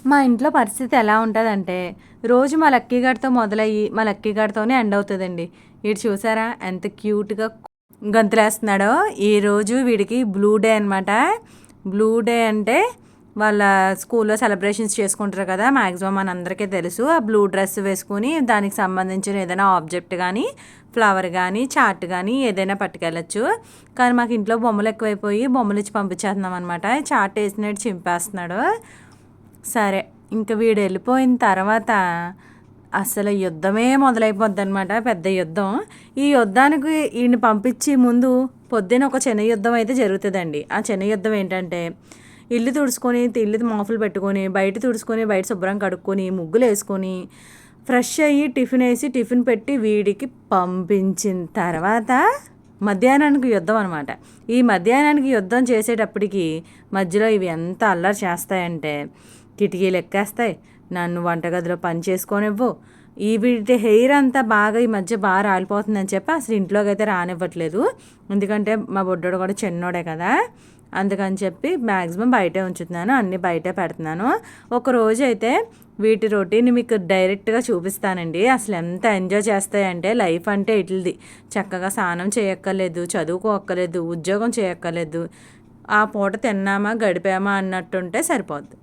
మా ఇంట్లో పరిస్థితి ఎలా ఉంటదంటే, రోజు మా లక్కీ గాడితో మొదలయ్యి, మా లక్కీ గాడితోనే ఎండ్ అవుతదండి. ఈడు చూసారా ఎంత క్యూట్‌గా గంతులేస్తున్నాడో! ఈరోజు వీడికి బ్లూ డే అనమాట. బ్లూ డే అంటే వాళ్ళ స్కూల్‌లో సెలబ్రేషన్స్ చేసుకుంటారు కదా! మాక్సిమం మనందరికీ తెలుసు. ఆ బ్లూ డ్రెస్ వేసుకొని దానికి సంబంధించిన ఏదైనా ఆబ్జెక్ట్ గానీ, ఫ్లవర్ గానీ, చార్ట్ గానీ ఏదైనా పట్టుకెళ్ళొచ్చు. కానీ మాకు ఇంట్లో బొమ్మలు ఎక్కువైపోయి బొమ్మలిచ్చి పంపించేస్తున్నాం అనమాట. చార్ట్ ఏసినట్టు చింపేస్తున్నాడు. సరే ఇంక వీడు వెళ్ళిపోయిన తర్వాత అసలు యుద్ధమే మొదలైపోద్దనమాట. పెద్ద యుద్ధం. ఈ యుద్ధానికి ఈయన్ని పంపించి ముందు పొద్దున ఒక చిన్న యుద్ధం అయితే జరుగుతుందండి. ఆ చిన్న యుద్ధం ఏంటంటే ఇల్లు తుడుచుకొని, ఇల్లు మాఫులు పెట్టుకొని, బయట తుడుచుకొని, బయట శుభ్రం కడుక్కొని, ముగ్గులు వేసుకొని, ఫ్రెష్ అయ్యి టిఫిన్ వేసి టిఫిన్ పెట్టి వీడికి పంపించిన తర్వాత మధ్యాహ్నానికి యుద్ధం అనమాట. ఈ మధ్యాహ్నానికి యుద్ధం చేసేటప్పటికి మధ్యలో ఇవి ఎంత అల్లరి చేస్తాయంటే కిటికీలు ఎక్కేస్తాయి, నన్ను వంటగదిలో పని చేసుకోనివ్వు, ఈ వీటి హెయిర్ అంతా బాగా ఈ మధ్య బాగా రాలిపోతుందని చెప్పి అసలు ఇంట్లోకి అయితే రానివ్వట్లేదు. ఎందుకంటే మా బొడ్డోడు కూడా చిన్నోడే కదా, అందుకని చెప్పి మ్యాక్సిమం బయటే ఉంచుతున్నాను, అన్నీ బయటే పెడుతున్నాను. ఒకరోజు అయితే వీటి రొటీన్ మీకు డైరెక్ట్గా చూపిస్తానండి. అసలు ఎంత ఎంజాయ్ చేస్తాయంటే లైఫ్ అంటే ఇట్లది. చక్కగా స్నానం చేయక్కర్లేదు, చదువుకోక్కర్లేదు, ఉద్యోగం చేయక్కర్లేదు, ఆ పూట తిన్నామా గడిపామా అన్నట్టుంటే సరిపోద్ది.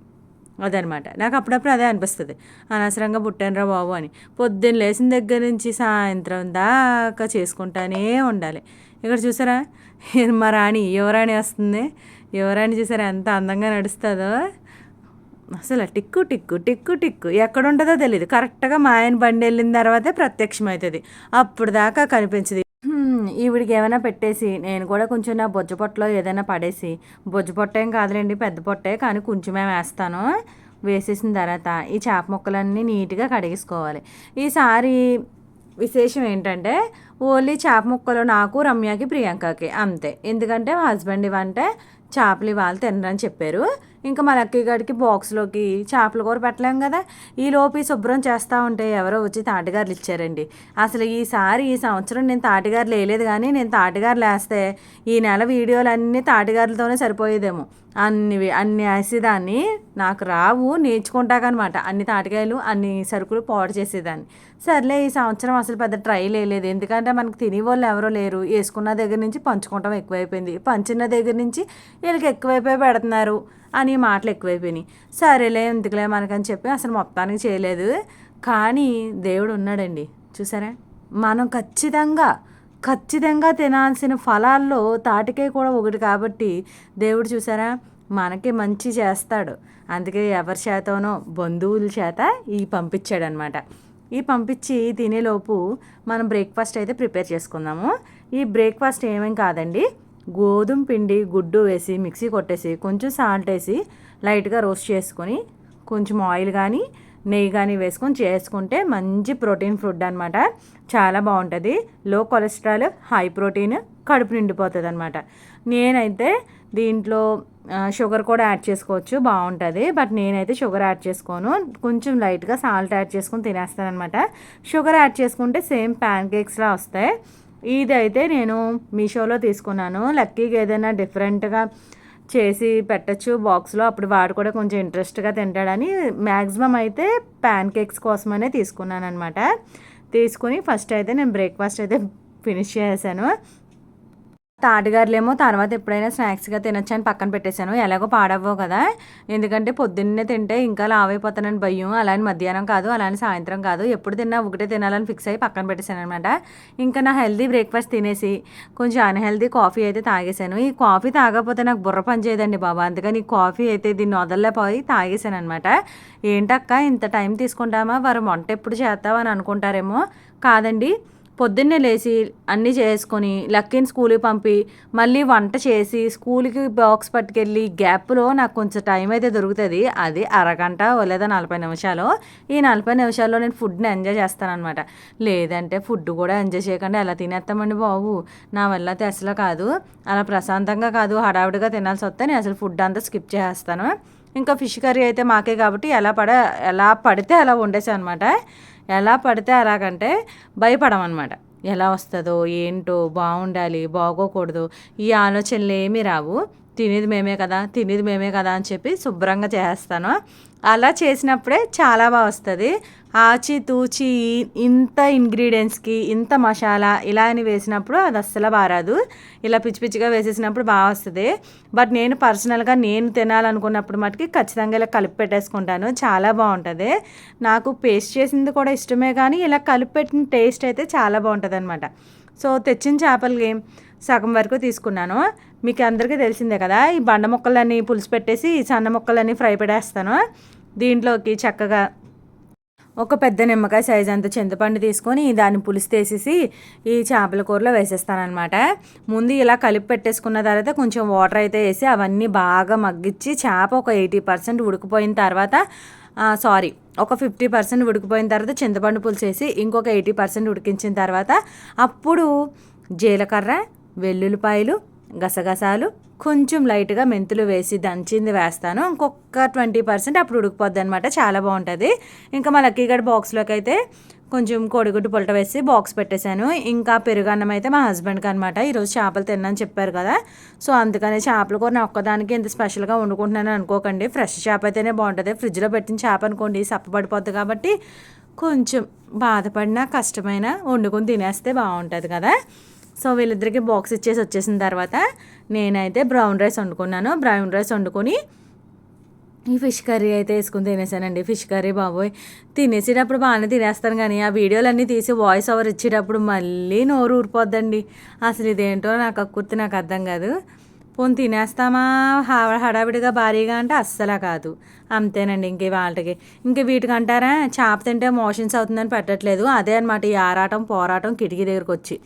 అదనమాట. నాకు అప్పుడప్పుడు అదే అనిపిస్తుంది, అనవసరంగా పుట్టానురా బాబు అని. పొద్దున్న లేచిన దగ్గర నుంచి సాయంత్రం దాకా చేసుకుంటానే ఉండాలి. ఇక్కడ చూసారా మా రాణి యువరాణి వస్తుంది. యువరాణి చూసారా ఎంత అందంగా నడుస్తుందో. అసలు టిక్కు టిక్కు టిక్కు టిక్కు ఎక్కడ ఉంటుందో తెలియదు. కరెక్ట్గా మా ఆయన బండి వెళ్ళిన తర్వాతే ప్రత్యక్షమవుతుంది, అప్పుడు దాకా కనిపించదు. ఈవిడికి ఏమైనా పెట్టేసి నేను కూడా కొంచెం నా బొజ్జ పొట్టలో ఏదైనా పడేసి, బొజ్జ పొట్ట ఏం కాదులేండి పెద్ద పొట్టే, కానీ కొంచెమే వేస్తాను. వేసేసిన తర్వాత ఈ చేప ముక్కలన్నీ నీట్గా కడిగేసుకోవాలి. ఈసారి విశేషం ఏంటంటే ఓన్లీ చేప ముక్కలు నాకు, రమ్యకి, ప్రియాంకకి అంతే. ఎందుకంటే మా హస్బెండ్ ఇవంటే చేపలు ఇవాళ తినరని చెప్పారు. ఇంకా మా లక్కీ గడికి బాక్స్లోకి చేపల కూర పెట్టలేం కదా. ఈ లోపు శుభ్రం చేస్తూ ఉంటే ఎవరో వచ్చి తాటిగారులు ఇచ్చారండి. అసలు ఈ సంవత్సరం నేను తాటిగారులు వేయలేదు, కానీ నేను తాటిగారులు వేస్తే ఈ నెల వీడియోలు అన్నీ తాటిగారులతోనే సరిపోయేదేమో. అన్ని వేసేదాన్ని, నాకు రావు, నేర్చుకుంటాకనమాట. అన్ని తాటికాయలు అన్ని సరుకులు పాడు చేసేదాన్ని. సర్లే ఈ సంవత్సరం అసలు పెద్ద ట్రైల్ వేయలేదు, ఎందుకంటే మనకు తినే వాళ్ళు ఎవరో లేరు. వేసుకున్న దగ్గర నుంచి పంచుకోవటం ఎక్కువైపోయింది, పంచిన దగ్గర నుంచి వీళ్ళకి ఎక్కువైపోయి పెడుతున్నారు అని మాటలు ఎక్కువైపోయినాయి. సరేలే ఎందుకులే మనకని చెప్పి అసలు మొత్తానికి చేయలేదు. కానీ దేవుడు ఉన్నాడండి. చూసారా, మనం ఖచ్చితంగా తినాల్సిన ఫలాల్లో తాటికాయ కూడా ఒకటి కాబట్టి దేవుడు చూసారా మనకి మంచి చేస్తాడు. అందుకే ఎవరి చేతనో బంధువుల చేత ఈ పంపించాడనమాట. ఈ పంపించి తినేలోపు మనం బ్రేక్ఫాస్ట్ అయితే ప్రిపేర్ చేసుకుందాము. ఈ బ్రేక్ఫాస్ట్ ఏమేం కాదండి, గోధుమ పిండి గుడ్డు వేసి మిక్సీ కొట్టేసి కొంచెం సాల్ట్ వేసి లైట్గా రోస్ట్ చేసుకొని కొంచెం ఆయిల్ కానీ నెయ్యి కానీ వేసుకొని చేసుకుంటే మంచి ప్రోటీన్ ఫుడ్ అనమాట. చాలా బాగుంటుంది. లో కొలెస్ట్రాల్, హై ప్రోటీన్, కడుపు నిండిపోతుంది అనమాట. నేనైతే దీంట్లో షుగర్ కూడా యాడ్ చేసుకోవచ్చు, బాగుంటుంది. బట్ నేనైతే షుగర్ యాడ్ చేసుకోను, కొంచెం లైట్గా సాల్ట్ యాడ్ చేసుకొని తినేస్తాను అనమాట. షుగర్ యాడ్ చేసుకుంటే సేమ్ ప్యాన్ కేక్స్లా వస్తాయి. ఇది అయితే నేను మీషోలో తీసుకున్నాను. లక్కీగా ఏదైనా డిఫరెంట్గా చేసి పెట్టచ్చు బాక్స్లో, అప్పుడు వాడు కూడా కొంచెం ఇంట్రెస్ట్గా తింటాడని మ్యాక్సిమం అయితే ప్యాన్ కేక్స్ కోసమనే తీసుకున్నాను అనమాట. తీసుకుని ఫస్ట్ అయితే నేను బ్రేక్ఫాస్ట్ అయితే ఫినిష్ చేశాను. తాటిగారులేమో తర్వాత ఎప్పుడైనా స్నాక్స్గా తినొచ్చు అని పక్కన పెట్టేశాను. ఎలాగో పాడవ్వవు కదా, ఎందుకంటే పొద్దున్నే తింటే ఇంకా లావైపోతానని భయం. అలాని మధ్యాహ్నం కాదు, అలాని సాయంత్రం కాదు, ఎప్పుడు తిన్నా ఒకటే తినాలని ఫిక్స్ అయ్యి పక్కన పెట్టేశాను అనమాట. ఇంకా నా హెల్దీ బ్రేక్ఫాస్ట్ తినేసి కొంచెం అన్హెల్దీ కాఫీ అయితే తాగేశాను. ఈ కాఫీ తాగకపోతే నాకు బుర్ర పని చేయదండి బాబా, అందుకని ఈ కాఫీ అయితే దీన్ని వదలలేకపోయి తాగేశాను అనమాట. ఏంటక్క ఇంత టైం తీసుకుంటామా, వారు వంట ఎప్పుడు చేస్తావా అని అనుకుంటారేమో. కాదండి, పొద్దున్నే లేచి అన్నీ చేసుకొని లక్కీని స్కూల్కి పంపి మళ్ళీ వంట చేసి స్కూల్కి బాక్స్ పట్టుకెళ్ళి గ్యాప్లో నాకు కొంచెం టైం అయితే దొరుకుతుంది. అది అరగంట లేదా 40 నిమిషాలు. ఈ 40 నిమిషాల్లో నేను ఫుడ్ని ఎంజాయ్ చేస్తానమాట. లేదంటే ఫుడ్ కూడా ఎంజాయ్ చేయకుండా ఎలా తినేస్తామండి బాబు, నా వల్ల అయితే అసలు కాదు. అలా ప్రశాంతంగా కాదు, హడావుడిగా తినాల్సి వస్తే నేను అసలు ఫుడ్ అంతా స్కిప్ చేస్తాను. ఇంకా ఫిష్ కర్రీ అయితే మాకే కాబట్టి ఎలా పడితే అలా వండేసాను అనమాట. ఎలా పడితే అలాగంటే భయపడమన్నమాట. ఎలా వస్తుందో ఏంటో, బాగుండాలి బాగోకూడదు ఈ ఆలోచనలు ఏమీ రావు. తినేది మేమే కదా అని చెప్పి శుభ్రంగా చేస్తాను. అలా చేసినప్పుడే చాలా బాగా వస్తుంది. ఆచితూచి ఇంత ఇంగ్రీడియంట్స్‌కి ఇంత మసాలా ఇలా అని వేసినప్పుడు అది అస్సలు బారాదు. ఇలా పిచ్చి పిచ్చిగా వేసేసినప్పుడు బాగా వస్తది. బట్ నేను పర్సనల్‌గా నేను తినాలనుకున్నప్పుడు మటుకి ఖచ్చితంగా ఇలా కలిపి పెట్టేసుకుంటాను. చాలా బావుంటది. నాకు పేస్ట్ చేసింది కూడా ఇష్టమే కానీ ఇలా కలిపి పెట్టిన టేస్ట్ అయితే చాలా బావుంటదనమాట. సో, తెచ్చిన చేపలకి సగం వరకు తీసుకున్నాను. మీకు అందరికీ తెలిసిందే కదా! ఈ బండ ముక్కలన్నీ పులుసు పెట్టేసి సన్న ముక్కలన్నీ ఫ్రై పెట్టేస్తాను. దీంట్లోకి చక్కగా ఒక పెద్ద నిమ్మకాయ సైజ్ అంత చింతపండు తీసుకొని దాన్ని పులుసు తీసేసి ఈ చేపల కూరలో వేసేస్తానమాట. ముందు ఇలా కలిపి పెట్టేసుకున్న తర్వాత కొంచెం వాటర్ అయితే వేసి అవన్నీ బాగా మగ్గించి చేప ఒక 80% ఉడికిపోయిన తర్వాత ఒక 50% ఉడికిపోయిన తర్వాత చింతపండు పులుసు వేసి ఇంకొక 80% ఉడికించిన తర్వాత అప్పుడు జీలకర్ర, వెల్లుల్లిపాయలు, గసగసాలు, కొంచెం లైట్‌గా మెంతులు వేసి దంచింది వేస్తాను. ఇంకొక 20% అప్పుడు ఉడికిపోద్ది అనమాట. చాలా బాగుంటుంది. ఇంకా మా లక్కీగడ్ బాక్స్‌లోకి అయితే కొంచెం కోడిగుడ్డు పులట వేసి బాక్స్ పెట్టేశాను. ఇంకా పెరుగన్నం అయితే మా హస్బెండ్‌కి అనమాట. ఈరోజు చేపలు తినని చెప్పారు కదా! సో, అందుకని చేపల కూర నా ఒక్కదానికి ఇంత స్పెషల్‌గా వండుకుంటున్నాను అనుకోకండి. ఫ్రెష్ చేప అయితేనే బాగుంటుంది. ఫ్రిడ్జ్‌లో పెట్టిన చేప అనుకోండి సప్పబడిపోద్ది కాబట్టి కొంచెం బాధపడినా కష్టమైనా వండుకొని తినేస్తే బాగుంటుంది కదా! సో, వీళ్ళిద్దరికి బాక్స్ ఇచ్చేసి వచ్చేసిన తర్వాత నేనైతే బ్రౌన్ రైస్ వండుకున్నాను. బ్రౌన్ రైస్ వండుకొని ఈ ఫిష్ కర్రీ అయితే వేసుకుని తినేసానండి. ఫిష్ కర్రీ బాబోయ్! తినేసేటప్పుడు బాగానే తినేస్తాను కానీ ఆ వీడియోలన్నీ తీసి వాయిస్ ఓవర్ ఇచ్చేటప్పుడు మళ్ళీ నోరు ఊరిపోద్దండి. అసలు ఇదేంటో నాకు కక్కుర్తి నాకు అర్థం కాదు. పోనీ తినేస్తామా హడావిడిగా భారీగా అంటే అస్సలా కాదు. అంతేనండి ఇంక వాళ్ళకి. ఇంక వీటికంటారా చేప తింటే మోషన్స్ అవుతుందని పెట్టట్లేదు. అదే అనమాట ఈ ఆరాటం పోరాటం కిటికీ దగ్గరకు వచ్చి.